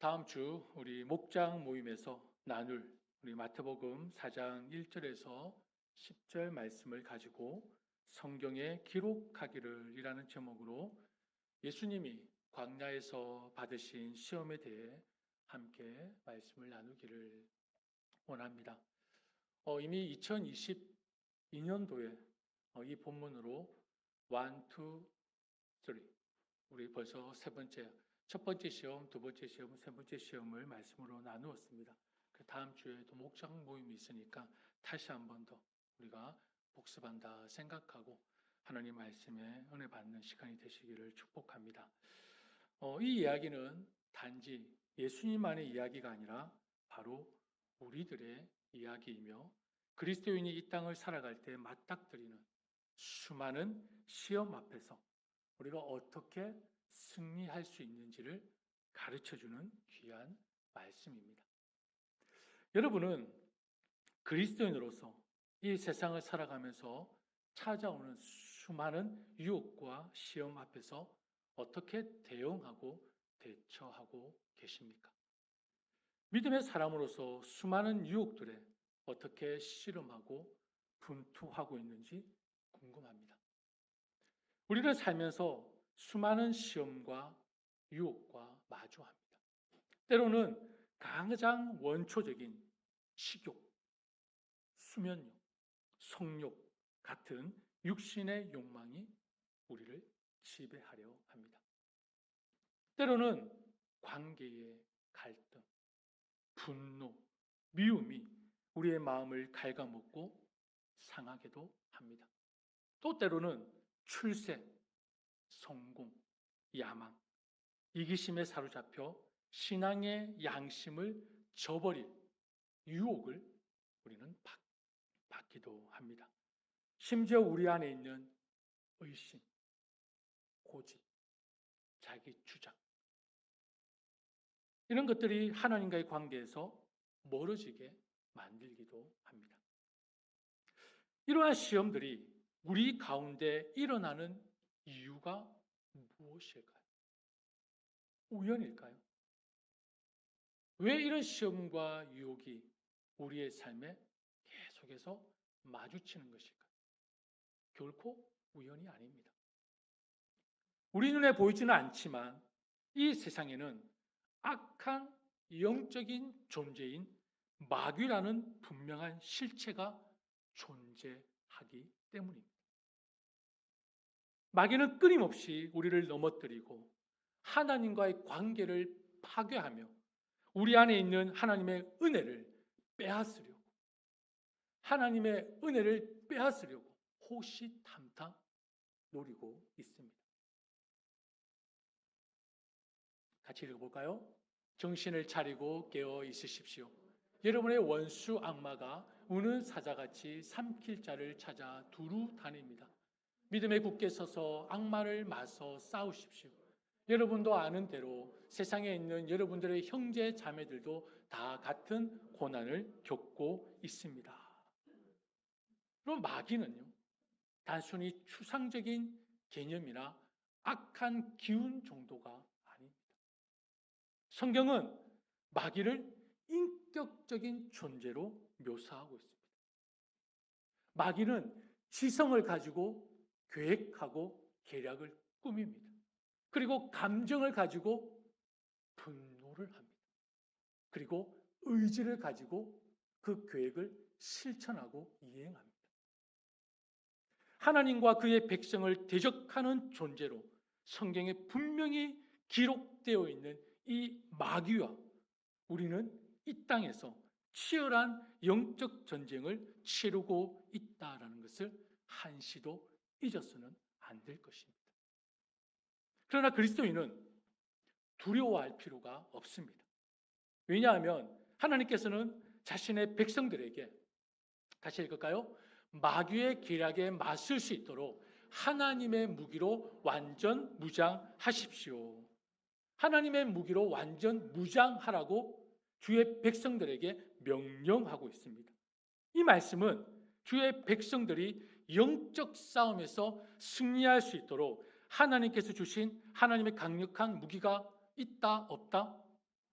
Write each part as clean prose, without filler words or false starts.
다음 주 우리 목장 모임에서 나눌 우리 마태복음 4장 1절에서 10절 말씀을 가지고 성경에 기록하기를 이라는 제목으로 예수님이 광야에서 받으신 시험에 대해 함께 말씀을 나누기를 원합니다. 이미 2022년도에 이 본문으로 1, 2, 3 우리 벌써 첫 번째 시험, 두 번째 시험, 세 번째 시험을 말씀으로 나누었습니다. 그 다음 주에 또 목장 모임이 있으니까 다시 한 번 더 우리가 복습한다 생각하고 하나님 말씀에 은혜 받는 시간이 되시기를 축복합니다. 이 이야기는 단지 예수님만의 이야기가 아니라 바로 우리들의 이야기이며 그리스도인이 이 땅을 살아갈 때 맞닥뜨리는 수많은 시험 앞에서 우리가 어떻게 승리할 수 있는지를 가르쳐주는 귀한 말씀입니다. 여러분은 그리스도인으로서 이 세상을 살아가면서 찾아오는 수많은 유혹과 시험 앞에서 어떻게 대응하고 대처하고 계십니까? 믿음의 사람으로서 수많은 유혹들에 어떻게 씨름하고 분투하고 있는지 궁금합니다. 우리는 살면서 수많은 시험과 유혹과 마주합니다. 때로는 가장 원초적인 식욕, 수면욕, 성욕 같은 육신의 욕망이 우리를 지배하려 합니다. 때로는 관계의 갈등, 분노, 미움이 우리의 마음을 갉아먹고 상하게도 합니다. 또 때로는 출세, 성공, 야망, 이기심에 사로잡혀 신앙의 양심을 저버릴 유혹을 우리는 받기도 합니다. 심지어 우리 안에 있는 의심, 고집, 자기 주장 이런 것들이 하나님과의 관계에서 멀어지게 만들기도 합니다. 이러한 시험들이 우리 가운데 일어나는 이유가 무엇일까요? 우연일까요? 왜 이런 시험과 유혹이 우리의 삶에 계속해서 마주치는 것일까요? 결코 우연이 아닙니다. 우리 눈에 보이지는 않지만 이 세상에는 악한 영적인 존재인 마귀라는 분명한 실체가 존재하기 때문입니다. 마귀는 끊임없이 우리를 넘어뜨리고 하나님과의 관계를 파괴하며 우리 안에 있는 하나님의 은혜를 빼앗으려고 호시탐탐 노리고 있습니다. 같이 읽어볼까요? 정신을 차리고 깨어 있으십시오. 여러분의 원수 악마가 우는 사자같이 삼킬 자를 찾아 두루 다닙니다. 믿음에 굳게 서서 악마를 맞서 싸우십시오. 여러분도 아는 대로 세상에 있는 여러분들의 형제 자매들도 다 같은 고난을 겪고 있습니다. 그럼 마귀는요, 단순히 추상적인 개념이나 악한 기운 정도가 아닙니다. 성경은 마귀를 인격적인 존재로 묘사하고 있습니다. 마귀는 지성을 가지고 계획하고 계략을 꾸밉니다. 그리고 감정을 가지고 분노를 합니다. 그리고 의지를 가지고 그 계획을 실천하고 이행합니다. 하나님과 그의 백성을 대적하는 존재로 성경에 분명히 기록되어 있는 이 마귀와 우리는 이 땅에서 치열한 영적 전쟁을 치르고 있다라는 것을 한시도 잊어서는 안 될 것입니다. 그러나 그리스도인은 두려워할 필요가 없습니다. 왜냐하면 하나님께서는 자신의 백성들에게, 다시 읽을까요? 마귀의 계략에 맞설 수 있도록 하나님의 무기로 완전 무장하십시오. 하나님의 무기로 완전 무장하라고 주의 백성들에게 명령하고 있습니다. 이 말씀은 주의 백성들이 영적 싸움에서 승리할 수 있도록 하나님께서 주신 하나님의 강력한 무기가 있다 없다?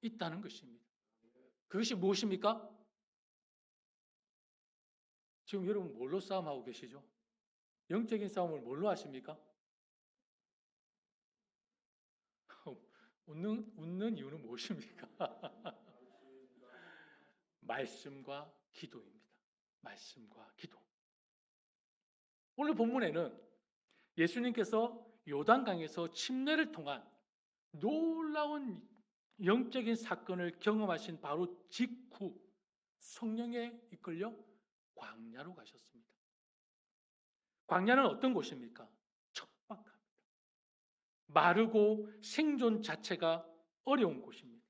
있다는 것입니다. 그것이 무엇입니까? 지금 여러분 뭘로 싸움하고 계시죠? 영적인 싸움을 뭘로 하십니까? 웃는 이유는 무엇입니까? 말씀과 기도입니다. 말씀과 기도. 오늘 본문에는 예수님께서 요단강에서 침례를 통한 놀라운 영적인 사건을 경험하신 바로 직후 성령에 이끌려 광야로 가셨습니다. 광야는 어떤 곳입니까? 척박합니다. 마르고 생존 자체가 어려운 곳입니다.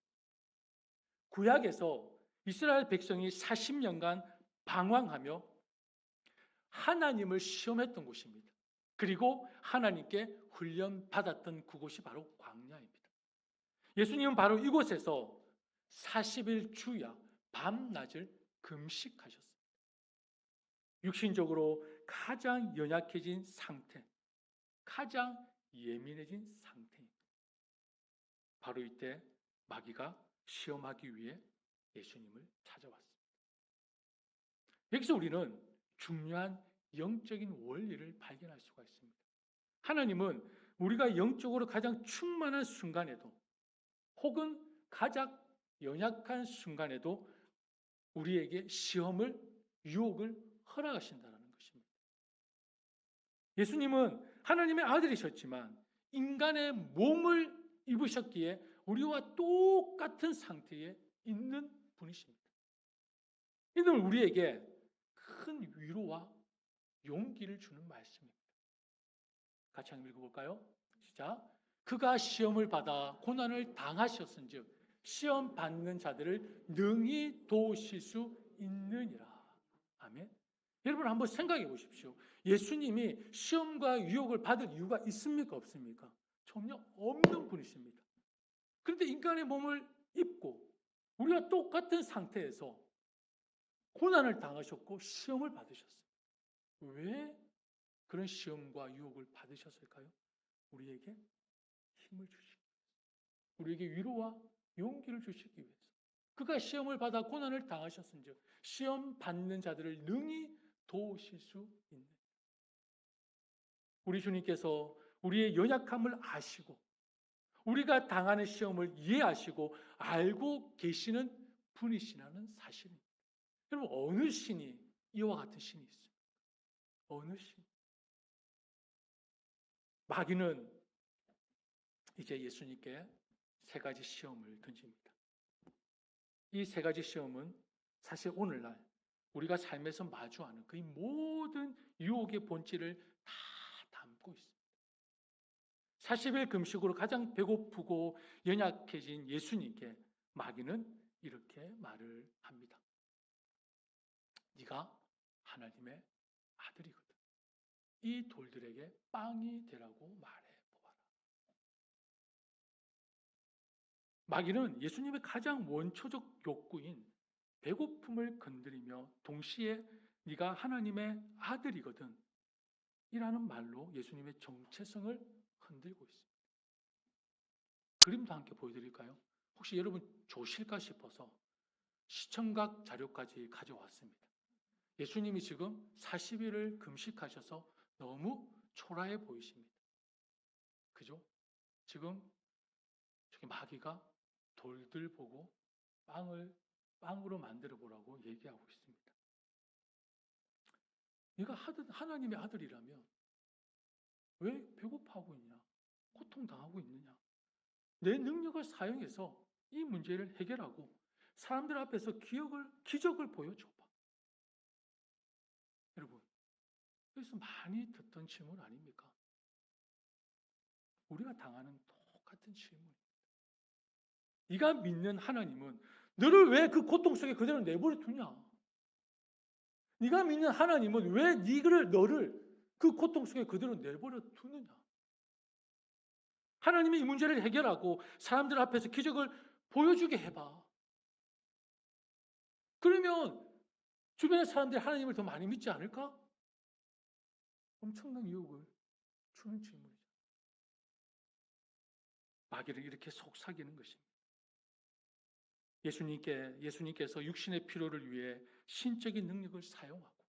구약에서 이스라엘 백성이 40년간 방황하며 하나님을 시험했던 곳입니다. 그리고 하나님께 훈련받았던 그곳이 바로 광야입니다. 예수님은 바로 이곳에서 40일 주야 밤낮을 금식하셨습니다. 육신적으로 가장 연약해진 상태, 가장 예민해진 상태입니다. 바로 이때 마귀가 시험하기 위해 예수님을 찾아왔습니다. 여기서 우리는 중요한 영적인 원리를 발견할 수가 있습니다. 하나님은 우리가 영적으로 가장 충만한 순간에도 혹은 가장 연약한 순간에도 우리에게 시험을, 유혹을 허락하신다는 것입니다. 예수님은 하나님의 아들이셨지만 인간의 몸을 입으셨기에 우리와 똑같은 상태에 있는 분이십니다. 이는 우리에게 큰 위로와 용기를 주는 말씀입니다. 같이 한번 읽어볼까요? 시작. 그가 시험을 받아 고난을 당하셨은즉 시험 받는 자들을 능히 도우실 수 있느니라. 아멘. 여러분 한번 생각해 보십시오. 예수님이 시험과 유혹을 받을 이유가 있습니까? 없습니까? 전혀 없는 분이십니다. 그런데 인간의 몸을 입고 우리가 똑같은 상태에서 고난을 당하셨고 시험을 받으셨어요. 왜 그런 시험과 유혹을 받으셨을까요? 우리에게 힘을 주시기 위해서, 우리에게 위로와 용기를 주시기 위해서. 그가 시험을 받아 고난을 당하셨은즉 시험 받는 자들을 능히 도우실 수 있는. 우리 주님께서 우리의 연약함을 아시고 우리가 당하는 시험을 이해하시고 알고 계시는 분이시라는 사실입니다. 여러분 어느 신이 이와 같은 신이 있습니까? 어느 신? 마귀는 이제 예수님께 세 가지 시험을 던집니다. 이 세 가지 시험은 사실 오늘날 우리가 삶에서 마주하는 그 모든 유혹의 본질을 다 담고 있습니다. 40일 금식으로 가장 배고프고 연약해진 예수님께 마귀는 이렇게 말을 합니다. 네가 하나님의 아들이거든. 이 돌들에게 빵이 되라고 말해보아라. 마귀는 예수님의 가장 원초적 욕구인 배고픔을 건드리며 동시에 네가 하나님의 아들이거든 이라는 말로 예수님의 정체성을 흔들고 있습니다. 그림도 함께 보여드릴까요? 혹시 여러분 조실까 싶어서 시청각 자료까지 가져왔습니다. 예수님이 지금 40일을 금식하셔서 너무 초라해 보이십니다. 그죠? 지금 저기 마귀가 돌들 보고 빵으로 만들어 보라고 얘기하고 있습니다. 네가 하나님의 아들이라면 왜 배고파하고 있냐? 고통당하고 있느냐? 내 능력을 사용해서 이 문제를 해결하고 사람들 앞에서 기적을 보여줘봐. 여러분, 그래서 많이 듣던 질문 아닙니까? 우리가 당하는 똑같은 질문입니다. 네가 믿는 하나님은 너를 왜 그 고통 속에 그대로 내버려 두냐? 네가 믿는 하나님은 왜 너를 그 고통 속에 그대로 내버려 두느냐? 하나님이 이 문제를 해결하고 사람들 앞에서 기적을 보여주게 해봐. 그러면 주변의 사람들이 하나님을 더 많이 믿지 않을까? 엄청난 유혹을 주는 질문이죠. 마귀를 이렇게 속삭이는 것입니다. 예수님께서 육신의 필요를 위해 신적인 능력을 사용하고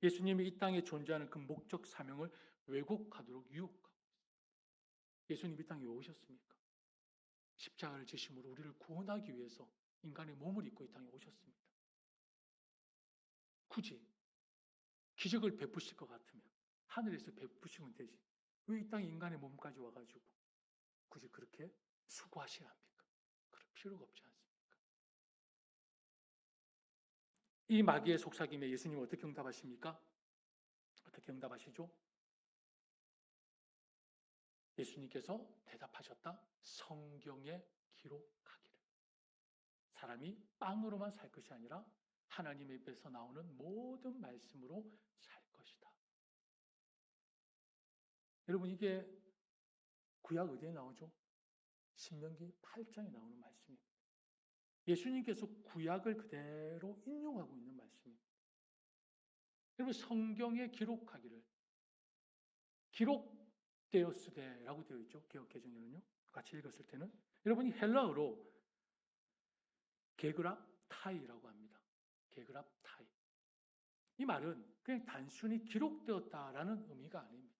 예수님이 이 땅에 존재하는 그 목적 사명을 왜곡하도록 유혹하고 예수님이 이 땅에 왜 오셨습니까? 십자가를 지심으로 우리를 구원하기 위해서 인간의 몸을 입고 이 땅에 오셨습니다. 굳이 기적을 베푸실 것 같으면 하늘에서 베푸시면 되지. 왜 이 땅에 인간의 몸까지 와가지고 굳이 그렇게 수고하셔야 합니까? 그럴 필요가 없지 않습니까? 이 마귀의 속삭임에 예수님은 어떻게 응답하십니까? 어떻게 응답하시죠? 예수님께서 대답하셨다. 성경에 기록하기를. 사람이 빵으로만 살 것이 아니라 하나님의 입에서 나오는 모든 말씀으로 살 것이다. 여러분, 이게 구약 어디에 나오죠? 신명기 8장에 나오는 말씀입니다. 예수님께서 구약을 그대로 인용하고 있는 말씀입니다. 여러분, 성경에 기록하기를. 기록되었으되라고 되어 있죠. 개역개정에는요. 같이 읽었을 때는. 여러분이 헬라어로 게그랍타이라고 합니다. 게그랍타이. 이 말은 그냥 단순히 기록되었다라는 의미가 아닙니다.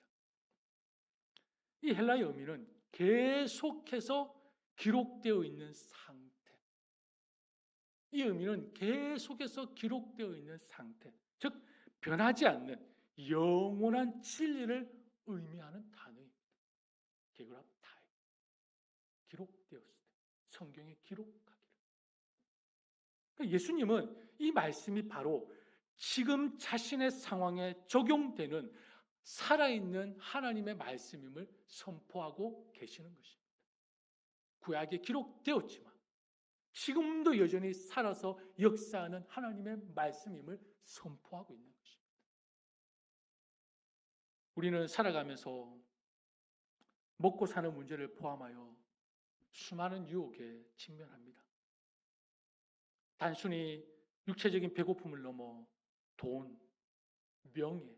이 헬라의 의미는 계속해서 기록되어 있는 상태. 이 의미는 계속해서 기록되어 있는 상태. 즉, 변하지 않는 영원한 진리를 의미하는 단어입니다. 게그랍타이. 기록되었을 때. 성경에 기록하기를. 그러니까 예수님은 이 말씀이 바로 지금 자신의 상황에 적용되는 살아있는 하나님의 말씀임을 선포하고 계시는 것입니다. 구약에 기록되었지만 지금도 여전히 살아서 역사하는 하나님의 말씀임을 선포하고 있는 것입니다. 우리는 살아가면서 먹고 사는 문제를 포함하여 수많은 유혹에 직면합니다. 단순히 육체적인 배고픔을 넘어 돈, 명예,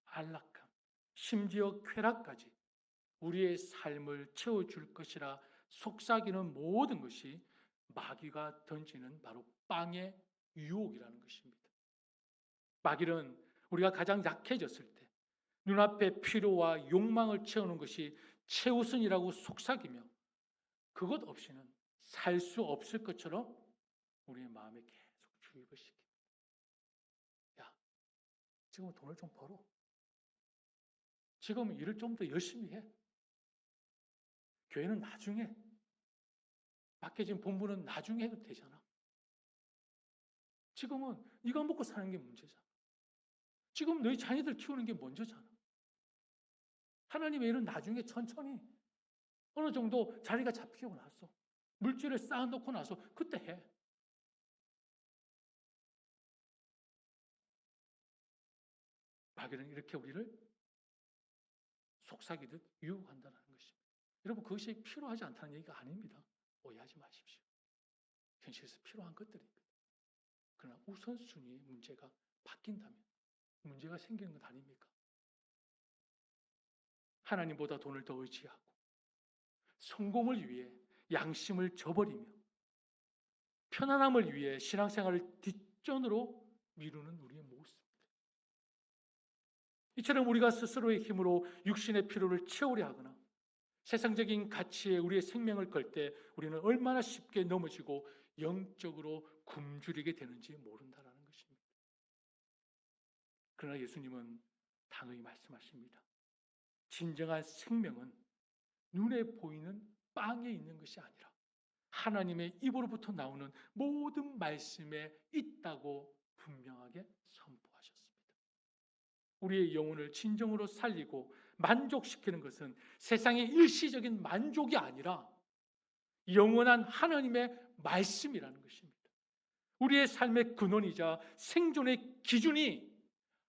안락함, 심지어 쾌락까지 우리의 삶을 채워줄 것이라 속삭이는 모든 것이 마귀가 던지는 바로 빵의 유혹이라는 것입니다. 마귀는 우리가 가장 약해졌을 때 눈앞의 필요와 욕망을 채우는 것이 최우선이라고 속삭이며 그것 없이는 살 수 없을 것처럼 우리의 마음에 계속 주입을 시킵니다. 야, 지금 돈을 좀 벌어. 지금 일을 좀 더 열심히 해. 교회는 나중에, 맡겨진 본부는 나중에 해도 되잖아. 지금은 네가 먹고 사는 게 문제잖아. 지금 너희 자녀들 키우는 게 먼저잖아. 하나님의 일은 나중에 천천히 어느 정도 자리가 잡히고 나서 물질을 쌓아놓고 나서 그때 해. 마귀는 이렇게 우리를 속삭이듯 유혹한다는 것입니다. 여러분, 그것이 필요하지 않다는 얘기가 아닙니다. 오해하지 마십시오. 현실에서 필요한 것들입니다. 그러나 우선순위의 문제가 바뀐다면 문제가 생기는 것 아닙니까? 하나님보다 돈을 더 의지하고 성공을 위해 양심을 저버리며 편안함을 위해 신앙생활을 뒷전으로 미루는 우리의 모습입니다. 이처럼 우리가 스스로의 힘으로 육신의 필요를 채우려 하거나 세상적인 가치에 우리의 생명을 걸 때 우리는 얼마나 쉽게 넘어지고 영적으로 굶주리게 되는지 모른다는 것입니다. 그러나 예수님은 단호히 말씀하십니다. 진정한 생명은 눈에 보이는 빵에 있는 것이 아니라 하나님의 입으로부터 나오는 모든 말씀에 있다고 분명하게 선포하셨습니다. 우리의 영혼을 진정으로 살리고 만족시키는 것은 세상의 일시적인 만족이 아니라 영원한 하나님의 말씀이라는 것입니다. 우리의 삶의 근원이자 생존의 기준이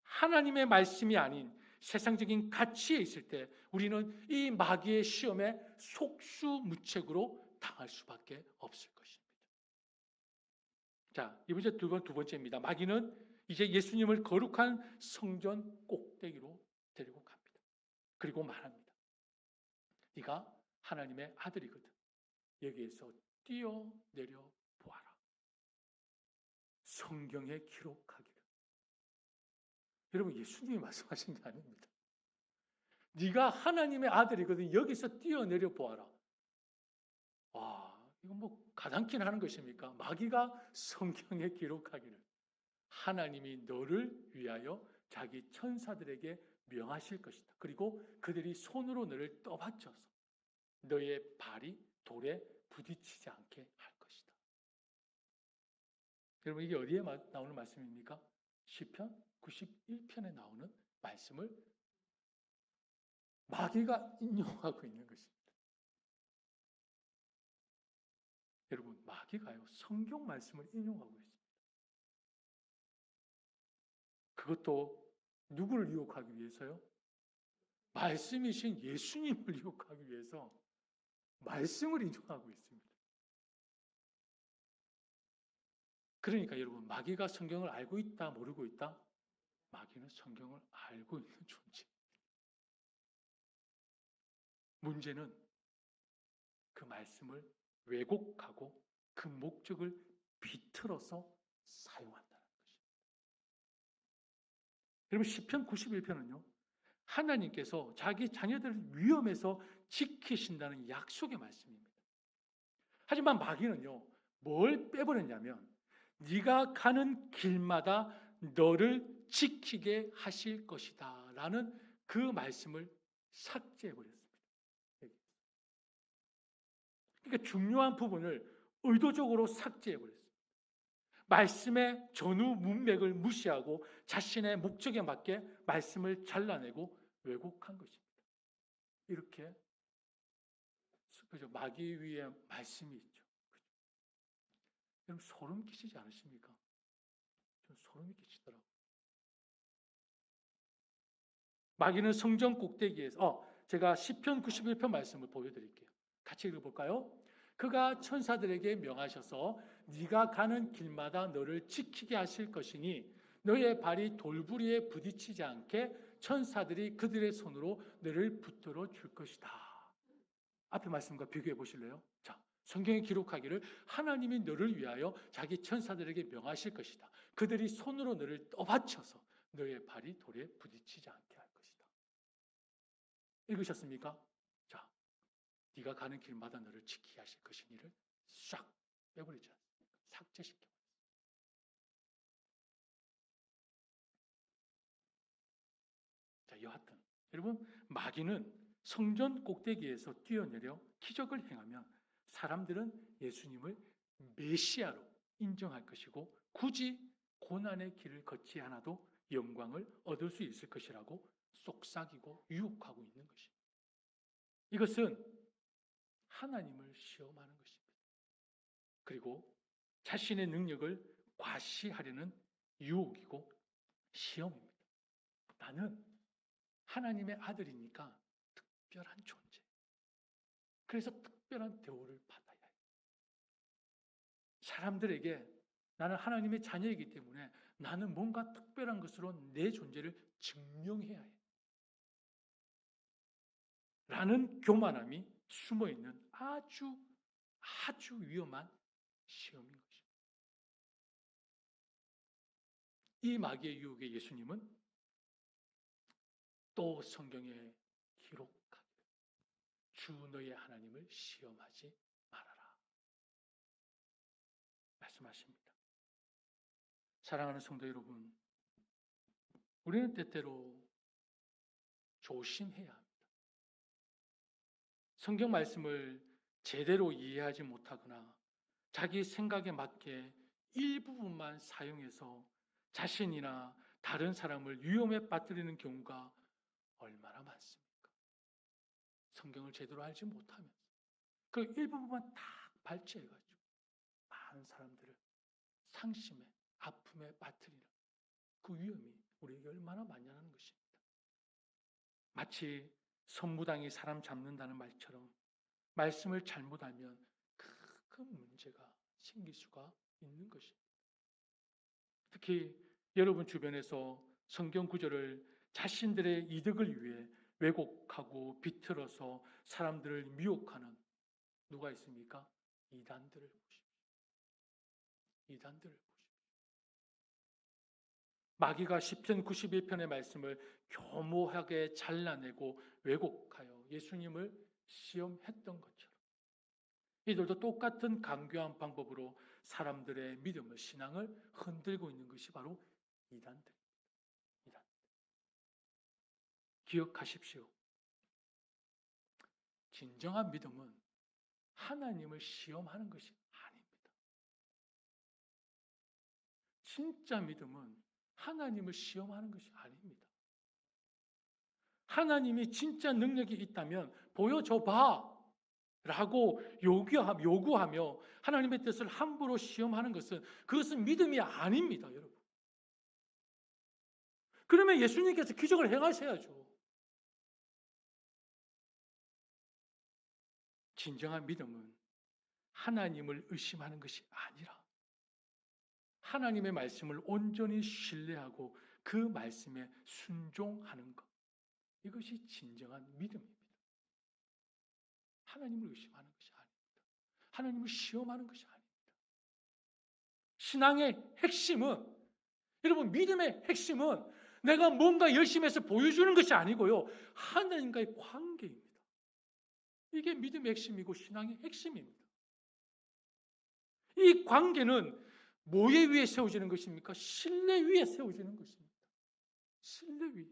하나님의 말씀이 아닌 세상적인 가치에 있을 때 우리는 이 마귀의 시험에 속수무책으로 당할 수밖에 없을 것입니다. 자, 이번째 두 번째입니다. 마귀는 이제 예수님을 거룩한 성전 꼭대기로 데리고 갑니다. 그리고 말합니다. 네가 하나님의 아들이거든. 여기에서 뛰어내려 보아라. 성경에 기록하기를. 여러분, 예수님이 말씀하신 게 아닙니다. 네가 하나님의 아들이거든. 여기서 뛰어내려 보아라. 와, 이거 뭐 가당키는 하는 것입니까? 마귀가 성경에 기록하기를 하나님이 너를 위하여 자기 천사들에게 명하실 것이다. 그리고 그들이 손으로 너를 떠받쳐서 너의 발이 돌에 부딪히지 않게 할 것이다. 여러분, 이게 어디에 나오는 말씀입니까? 시편 91편에 나오는 말씀을 마귀가 인용하고 있는 것입니다. 여러분, 마귀가요, 성경 말씀을 인용하고 있습니다. 그것도 누구를 유혹하기 위해서요? 말씀이신 예수님을 유혹하기 위해서 말씀을 인용하고 있습니다. 그러니까 여러분, 마귀가 성경을 알고 있다, 모르고 있다? 마귀는 성경을 알고 있는 존재. 문제는 그 말씀을 왜곡하고 그 목적을 비틀어서 사용한다는 것입니다. 여러분, 시편 91편은요, 하나님께서 자기 자녀들을 위험에서 지키신다는 약속의 말씀입니다. 하지만 마귀는요, 뭘 빼버렸냐면 네가 가는 길마다 너를 지키게 하실 것이다 라는 그 말씀을 삭제해버렸습니다. 그러니까 중요한 부분을 의도적으로 삭제해버렸습니다. 말씀의 전후 문맥을 무시하고 자신의 목적에 맞게 말씀을 잘라내고 왜곡한 것입니다. 이렇게 그죠? 마귀 위에 말씀이 있죠. 그죠? 여러분, 소름 끼치지 않으십니까? 좀 소름이 끼치더라고요. 마귀는 성전 꼭대기에서 제가 시편 91편 말씀을 보여드릴게요. 같이 읽어볼까요? 그가 천사들에게 명하셔서 네가 가는 길마다 너를 지키게 하실 것이니 너의 발이 돌부리에 부딪히지 않게 천사들이 그들의 손으로 너를 붙들어 줄 것이다. 앞에 말씀과 비교해 보실래요? 자, 성경에 기록하기를 하나님이 너를 위하여 자기 천사들에게 명하실 것이다. 그들이 손으로 너를 떠받쳐서 너의 발이 돌에 부딪히지 않게 할 것이다. 읽으셨습니까? 자, 네가 가는 길마다 너를 지키게 하실 것이니를 싹 빼버리지 않습니까? 삭제시켜. 자, 여하튼 여러분, 마귀는 성전 꼭대기에서 뛰어내려 기적을 행하면 사람들은 예수님을 메시아로 인정할 것이고 굳이 고난의 길을 걷지 않아도 영광을 얻을 수 있을 것이라고 속삭이고 유혹하고 있는 것입니다. 이것은 하나님을 시험하는 것입니다. 그리고 자신의 능력을 과시하려는 유혹이고 시험입니다. 나는 하나님의 아들이니까 특별한 존재. 그래서 특별한 대우를 받아야 해요. 사람들에게 나는 하나님의 자녀이기 때문에 나는 뭔가 특별한 것으로 내 존재를 증명해야 해. 라는 교만함이 숨어있는 아주 위험한 시험인 것입니다. 이 마귀의 유혹에 예수님은 또 성경에 기록하기를 주 너의 하나님을 시험하지 말아라 말씀하십니다. 사랑하는 성도 여러분, 우리는 때때로 조심해야 합니다. 성경 말씀을 제대로 이해하지 못하거나 자기 생각에 맞게 일부분만 사용해서 자신이나 다른 사람을 위험에 빠뜨리는 경우가 얼마나 많습니까? 성경을 제대로 알지 못하면서 그 일부분만 딱 발췌해가지고 많은 사람들을 상심에 아픔에 빠뜨리는 그 위험이 우리에게 얼마나 많냐는 것입니다. 마치 선무당이 사람 잡는다는 말처럼 말씀을 잘못 알면 큰 문제가 생길 수가 있는 것입니다. 특히 여러분 주변에서 성경 구절을 자신들의 이득을 위해 왜곡하고 비틀어서 사람들을 미혹하는 누가 있습니까? 이단들을 보십시오. 이단들을 보십시오. 마귀가 시편 91편의 말씀을 교모하게 잘라내고 왜곡하여 예수님을 시험했던 것처럼 이들도 똑같은 강교한 방법으로 사람들의 믿음을, 신앙을 흔들고 있는 것이 바로 이단들입니다. 이단. 기억하십시오. 진정한 믿음은 하나님을 시험하는 것이 아닙니다. 진짜 믿음은 하나님을 시험하는 것이 아닙니다. 하나님이 진짜 능력이 있다면 보여줘봐 라고 요구하며 하나님의 뜻을 함부로 시험하는 것은 그것은 믿음이 아닙니다, 여러분. 그러면 예수님께서 기적을 행하셔야죠. 진정한 믿음은 하나님을 의심하는 것이 아니라 하나님의 말씀을 온전히 신뢰하고 그 말씀에 순종하는 것. 이것이 진정한 믿음입니다. 하나님을 의심하는 것이 아닙니다. 하나님을 시험하는 것이 아닙니다. 신앙의 핵심은, 여러분, 믿음의 핵심은 내가 뭔가 열심히 해서 보여주는 것이 아니고요. 하나님과의 관계입니다. 이게 믿음의 핵심이고 신앙의 핵심입니다. 이 관계는 뭐에 위에 세워지는 것입니까? 신뢰 위에 세워지는 것입니다. 신뢰 위에.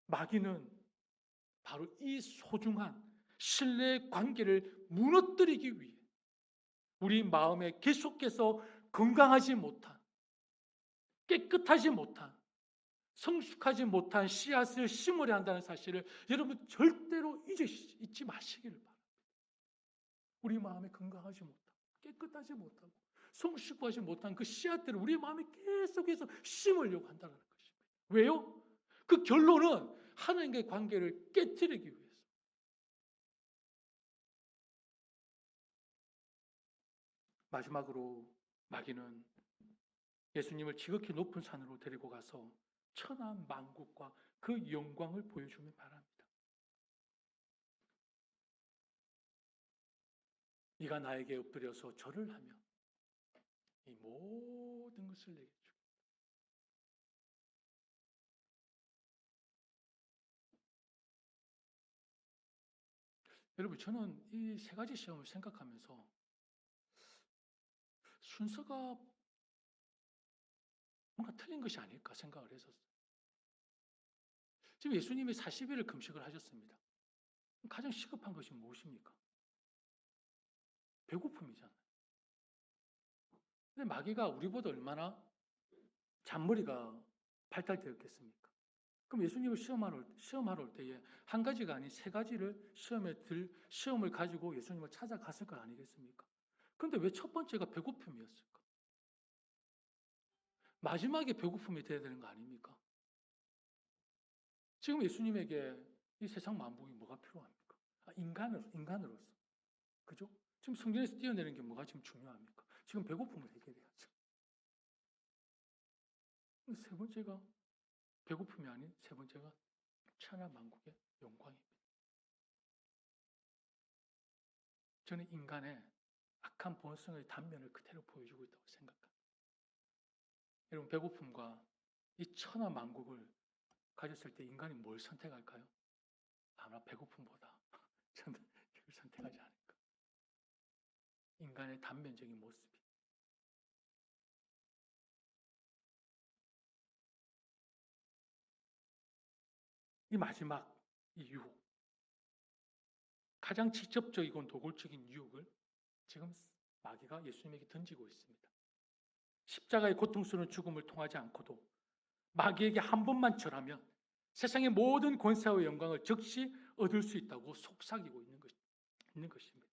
마귀는 바로 이 소중한 신뢰의 관계를 무너뜨리기 위해 우리 마음에 계속해서 건강하지 못한, 깨끗하지 못한, 성숙하지 못한 씨앗을 심으려 한다는 사실을 여러분 절대로 잊지 마시기를 바랍니다. 우리 마음에 건강하지 못하고 깨끗하지 못하고 성숙하지 못한 그 씨앗들을 우리 마음에 계속해서 심으려고 한다는 것입니다. 왜요? 그 결론은 하나님과의 관계를 깨뜨리기 위해서. 마지막으로 마귀는 예수님을 지극히 높은 산으로 데리고 가서 천하 만국과 그 영광을 보여주길 바랍니다. 네가 나에게 엎드려서 절을 하며 이 모든 것을 내게 주. 여러분, 저는 이 세 가지 시험을 생각하면서 순서가 뭔가 틀린 것이 아닐까 생각을 했었어요. 지금 예수님이 40일을 금식을 하셨습니다. 가장 시급한 것이 무엇입니까? 배고픔이잖아요. 근데 마귀가 우리보다 얼마나 잔머리가 발달되었겠습니까? 그럼 예수님을 시험하러 올 때에 한 가지가 아닌 세 가지를 시험을 가지고 예수님을 찾아갔을 거 아니겠습니까? 그런데 왜 첫 번째가 배고픔이었을까? 마지막에 배고픔이 돼야 되는 거 아닙니까? 지금 예수님에게 이 세상 만복이 뭐가 필요합니까? 인간으로서. 그죠? 지금 성전에서 뛰어내는 게 뭐가 지금 중요합니까? 지금 배고픔을 해결해야죠. 세 번째가 배고픔이 아닌 세 번째가 천하 만국의 영광입니다. 저는 인간의 악한 본성의 단면을 그대로 보여주고 있다고 생각합니다. 여러분, 배고픔과 이 천하 만국을 가졌을 때 인간이 뭘 선택할까요? 아마 배고픔보다 저는 이걸 선택하지 않을까. 인간의 단면적인 모습이. 이 마지막 이 유혹, 가장 직접적이고 노골적인 유혹을 지금 마귀가 예수님에게 던지고 있습니다. 십자가의 고통스러운 죽음을 통하지 않고도 마귀에게 한 번만 절하면 세상의 모든 권세와 영광을 즉시 얻을 수 있다고 속삭이고 있는 것입니다.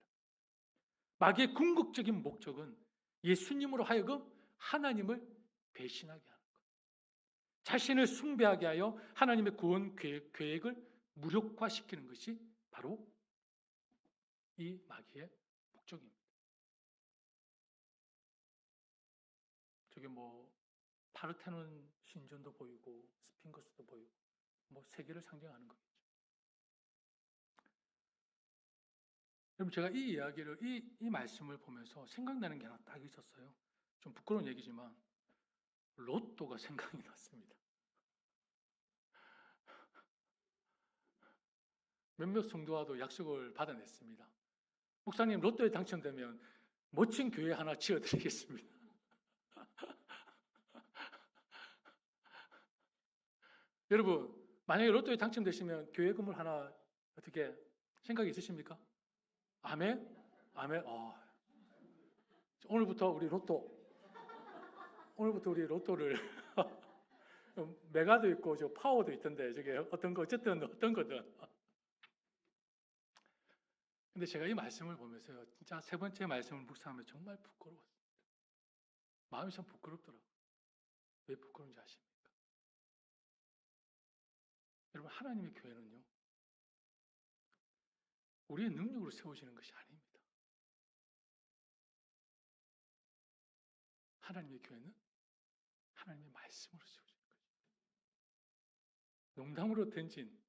마귀의 궁극적인 목적은 예수님으로 하여금 하나님을 배신하게 하는 것. 자신을 숭배하게 하여 하나님의 구원 계획을 무력화시키는 것이 바로 이 마귀의 목적입니다. 저게 파르테논 신전도 보이고 스핑크스도 보이고 세계를 상징하는 거겠죠. 여러분, 제가 이 이야기를 이 말씀을 보면서 생각나는 게 하나 딱 있었어요. 좀 부끄러운 얘기지만 로또가 생각이 났습니다. 몇몇 성도와도 약속을 받아냈습니다. 목사님, 로또에 당첨되면 멋진 교회 하나 지어드리겠습니다. 여러분, 만약에 로또에 당첨되시면 교회 건물 하나 어떻게 생각이 있으십니까? 아멘? 아멘? 오늘부터 우리 로또를 메가도 있고 저 파워도 있던데 저게 어떤 거 어쨌든 어떤 거든. 근데 제가 이 말씀을 보면서요, 진짜 세 번째 말씀을 묵상하면 정말 부끄러웠습니다. 마음이 참 부끄럽더라고요. 왜 부끄러운지 아십니까? 여러분, 하나님의 교회는요, 우리의 능력으로 세워지는 것이 아닙니다. 하나님의 교회는 하나님의 말씀으로 세워지는 것입니다. 농담으로 던진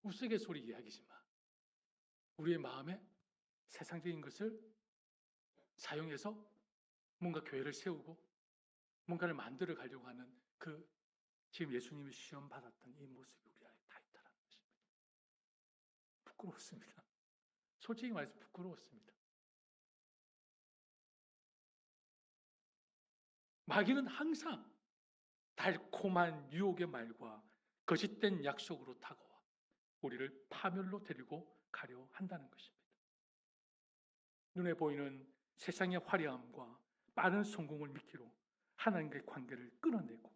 우스갯소리 이야기지만 우리의 마음에 세상적인 것을 사용해서 뭔가 교회를 세우고 뭔가를 만들어 가려고 하는 그 지금 예수님이 시험 받았던 이 모습이 우리 안에 다 있다는 것입니다. 부끄럽습니다. 솔직히 말해서 부끄러웠습니다. 마귀는 항상 달콤한 유혹의 말과 거짓된 약속으로 다가와 우리를 파멸로 데리고 가려 한다는 것입니다. 눈에 보이는 세상의 화려함과 빠른 성공을 미끼로 하나님과의 관계를 끊어내고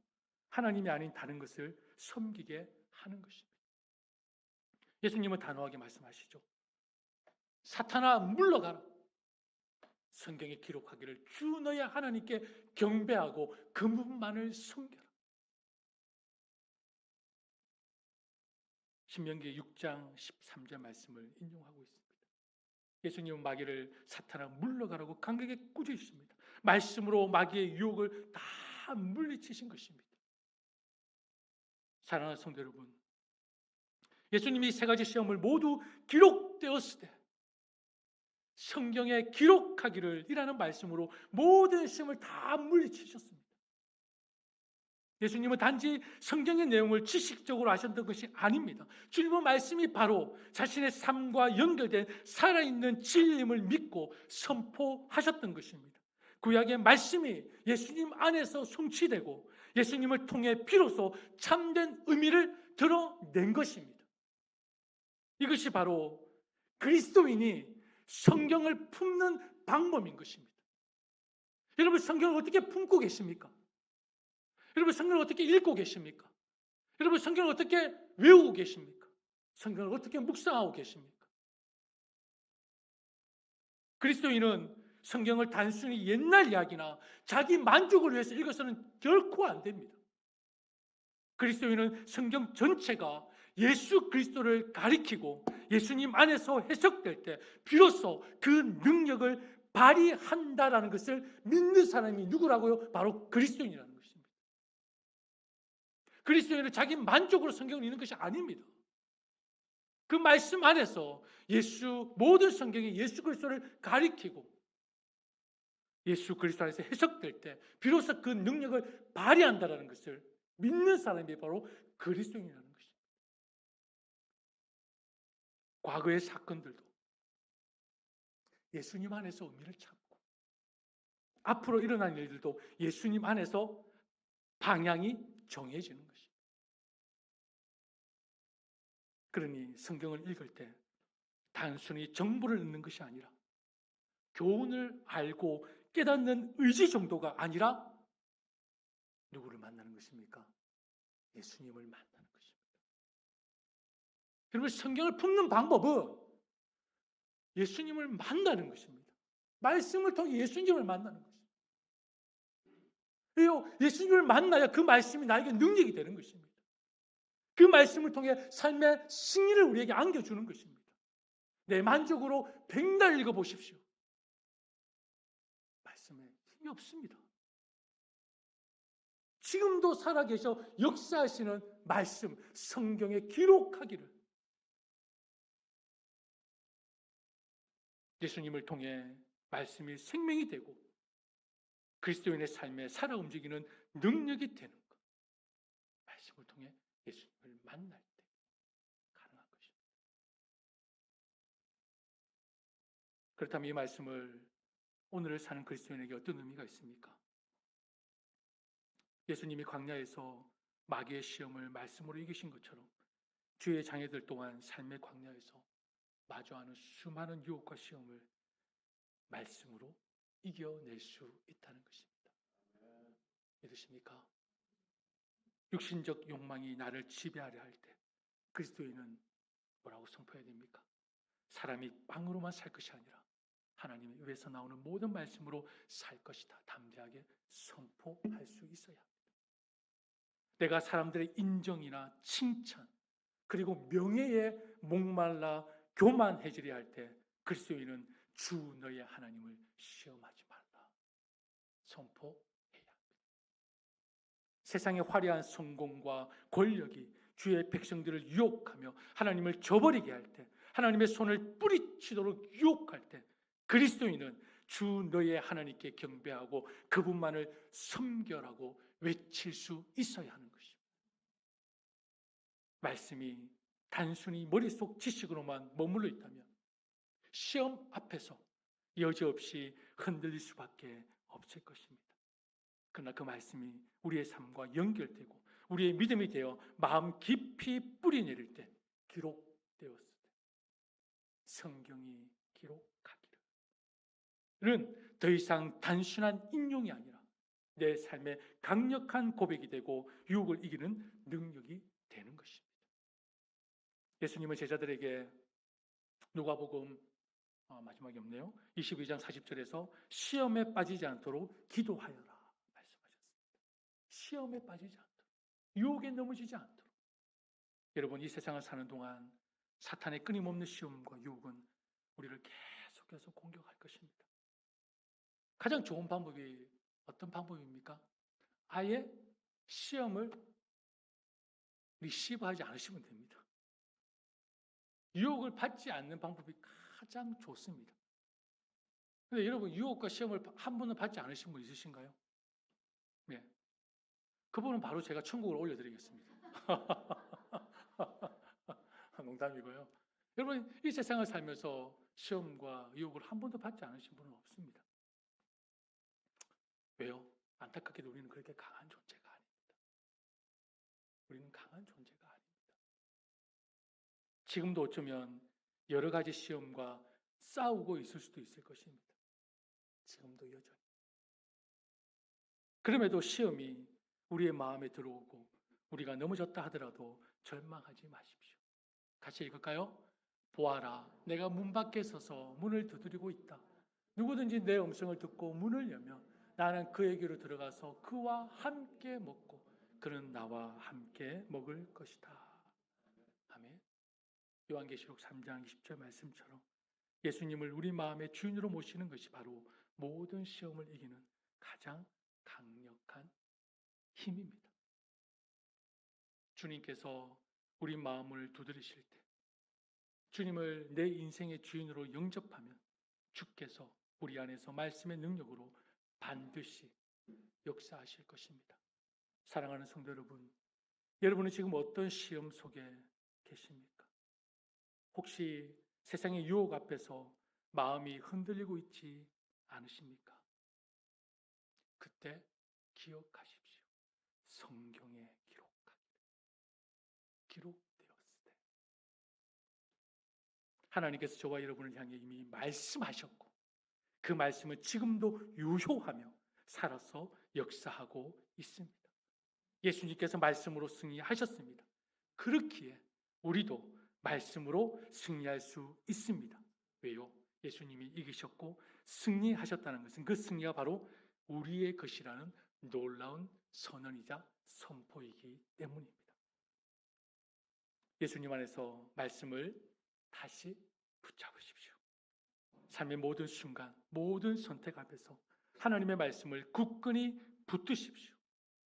하나님이 아닌 다른 것을 섬기게 하는 것입니다. 예수님은 단호하게 말씀하시죠. 사탄아, 물러가라. 성경에 기록하기를 주 너의 하나님께 경배하고 그분만을 섬겨라. 신명기 6장 13절 말씀을 인용하고 있습니다. 예수님은 마귀를 사탄아 물러가라고 강하게 꾸짖으십니다. 말씀으로 마귀의 유혹을 다 물리치신 것입니다. 사랑하는 성도 여러분, 예수님이 세 가지 시험을 모두 기록되었을 때 성경에 기록하기를 이라는 말씀으로 모든 시험을 다 물리치셨습니다. 예수님은 단지 성경의 내용을 지식적으로 하셨던 것이 아닙니다. 주님의 말씀이 바로 자신의 삶과 연결된 살아있는 진리임을 믿고 선포하셨던 것입니다. 구약의 말씀이 예수님 안에서 성취되고 예수님을 통해 비로소 참된 의미를 드러낸 것입니다. 이것이 바로 그리스도인이 성경을 품는 방법인 것입니다. 여러분, 성경을 어떻게 품고 계십니까? 여러분, 성경을 어떻게 읽고 계십니까? 여러분, 성경을 어떻게 외우고 계십니까? 성경을 어떻게 묵상하고 계십니까? 그리스도인은 성경을 단순히 옛날 이야기나 자기 만족을 위해서 읽어서는 결코 안 됩니다. 그리스도인은 성경 전체가 예수 그리스도를 가리키고 예수님 안에서 해석될 때 비로소 그 능력을 발휘한다라는 것을 믿는 사람이 누구라고요? 바로 그리스도인이라는 것입니다. 그리스도인은 자기 만족으로 성경을 읽는 것이 아닙니다. 그 말씀 안에서 모든 성경이 예수 그리스도를 가리키고 예수 그리스도 안에서 해석될 때 비로소 그 능력을 발휘한다라는 것을 믿는 사람이 바로 그리스도인이라는 것입니다. 과거의 사건들도 예수님 안에서 의미를 찾고 앞으로 일어날 일들도 예수님 안에서 방향이 정해지는 것입니다. 그러니 성경을 읽을 때 단순히 정보를 읽는 것이 아니라 교훈을 알고 깨닫는 의지 정도가 아니라 누구를 만나는 것입니까? 예수님을 만나는 것입니다. 여러분, 성경을 품는 방법은 예수님을 만나는 것입니다. 말씀을 통해 예수님을 만나는 것입니다. 예수님을 만나야 그 말씀이 나에게 능력이 되는 것입니다. 그 말씀을 통해 삶의 승리를 우리에게 안겨주는 것입니다. 내 만족으로 백날 읽어보십시오. 말씀에 힘이 없습니다. 지금도 살아계셔 역사하시는 말씀, 성경에 기록하기를 예수님을 통해 말씀이 생명이 되고 그리스도인의 삶에 살아 움직이는 능력이 되는 것. 말씀을 통해 예수님을 만날 때 가능한 것입니다. 그렇다면 이 말씀을 오늘을 사는 그리스도인에게 어떤 의미가 있습니까? 예수님이 광야에서 마귀의 시험을 말씀으로 이기신 것처럼 주의 자녀들 또한 삶의 광야에서 마주하는 수많은 유혹과 시험을 말씀으로 이겨낼 수 있다는 것입니다. 믿으십니까? 육신적 욕망이 나를 지배하려 할 때 그리스도인은 뭐라고 선포해야 됩니까? 사람이 빵으로만 살 것이 아니라 하나님의 입에서 나오는 모든 말씀으로 살 것이다. 담대하게 선포할 수 있어야 합니다. 내가 사람들의 인정이나 칭찬 그리고 명예에 목말라 교만해지려 할 때 그리스도인은 주 너의 하나님을 시험하지 말라. 선포해야 합니다. 세상의 화려한 성공과 권력이 주의 백성들을 유혹하며 하나님을 저버리게 할 때, 하나님의 손을 뿌리치도록 유혹할 때 그리스도인은 주 너의 하나님께 경배하고 그분만을 섬겨라고 외칠 수 있어야 하는 것입니다. 말씀이 단순히 머릿속 지식으로만 머물러 있다면 시험 앞에서 여지없이 흔들릴 수밖에 없을 것입니다. 그러나 그 말씀이 우리의 삶과 연결되고 우리의 믿음이 되어 마음 깊이 뿌리 내릴 때 기록되었을 때 성경이 기록하기를 더 이상 단순한 인용이 아니라 내 삶의 강력한 고백이 되고 유혹을 이기는 능력이 되는 것입니다. 예수님은 제자들에게 누가복음 마지막이 없네요. 22장 40절에서 시험에 빠지지 않도록 기도하여라 말씀하셨습니다. 시험에 빠지지 않도록, 유혹에 넘어지지 않도록. 여러분, 이 세상을 사는 동안 사탄의 끊임없는 시험과 유혹은 우리를 계속해서 공격할 것입니다. 가장 좋은 방법이 어떤 방법입니까? 아예 시험을 리시브하지 않으시면 됩니다. 유혹을 받지 않는 방법이 가장 좋습니다. 근데 여러분, 유혹과 시험을 한 번은 받지 않으신 분 있으신가요? 네. 그분은 바로 제가 천국으로 올려드리겠습니다. 농담이고요. 여러분, 이 세상을 살면서 시험과 유혹을 한 번도 받지 않으신 분은 없습니다. 왜요? 안타깝게도 우리는 그렇게 강한 존재가 아닙니다. 우리는 강한 존재가 아닙니다. 지금도 어쩌면 여러 가지 시험과 싸우고 있을 수도 있을 것입니다. 지금도 여전히. 그럼에도 시험이 우리의 마음에 들어오고 우리가 넘어졌다 하더라도 절망하지 마십시오. 같이 읽을까요? 보아라, 내가 문 밖에 서서 문을 두드리고 있다. 누구든지 내 음성을 듣고 문을 열면 나는 그에게로 들어가서 그와 함께 먹고 그는 나와 함께 먹을 것이다. 아멘. 요한계시록 3장 20절 말씀처럼 예수님을 우리 마음의 주인으로 모시는 것이 바로 모든 시험을 이기는 가장 강력한 힘입니다. 주님께서 우리 마음을 두드리실 때 주님을 내 인생의 주인으로 영접하면 주께서 우리 안에서 말씀의 능력으로 반드시 역사하실 것입니다. 사랑하는 성도 여러분, 여러분은 지금 어떤 시험 속에 계십니까? 혹시 세상의 유혹 앞에서 마음이 흔들리고 있지 않으십니까? 그때 기억하십시오. 성경에 기록되었을 때 하나님께서 저와 여러분을 향해 이미 말씀하셨고 그 말씀은 지금도 유효하며 살아서 역사하고 있습니다. 예수님께서 말씀으로 승리하셨습니다. 그렇기에 우리도 말씀으로 승리할 수 있습니다. 왜요? 예수님이 이기셨고 승리하셨다는 것은 그 승리가 바로 우리의 것이라는 놀라운 선언이자 선포이기 때문입니다. 예수님 안에서 말씀을 다시 붙잡으십시오. 삶의 모든 순간, 모든 선택 앞에서 하나님의 말씀을 굳건히 붙드십시오.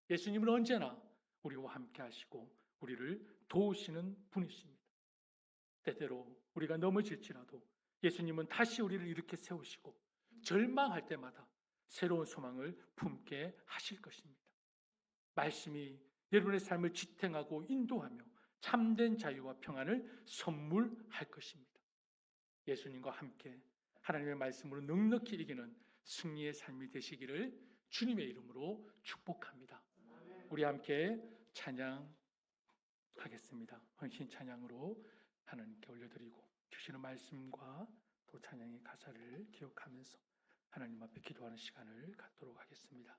예수님은 언제나 우리와 함께 하시고 우리를 도우시는 분이십니다. 때때로 우리가 넘어질지라도 예수님은 다시 우리를 이렇게 세우시고 절망할 때마다 새로운 소망을 품게 하실 것입니다. 말씀이 여러분의 삶을 지탱하고 인도하며 참된 자유와 평안을 선물할 것입니다. 예수님과 함께 하나님의 말씀으로 넉넉히 이기는 승리의 삶이 되시기를 주님의 이름으로 축복합니다. 우리 함께 찬양하겠습니다. 헌신 찬양으로 하나님께 올려드리고 주시는 말씀과 또 찬양의 가사를 기억하면서 하나님 앞에 기도하는 시간을 갖도록 하겠습니다.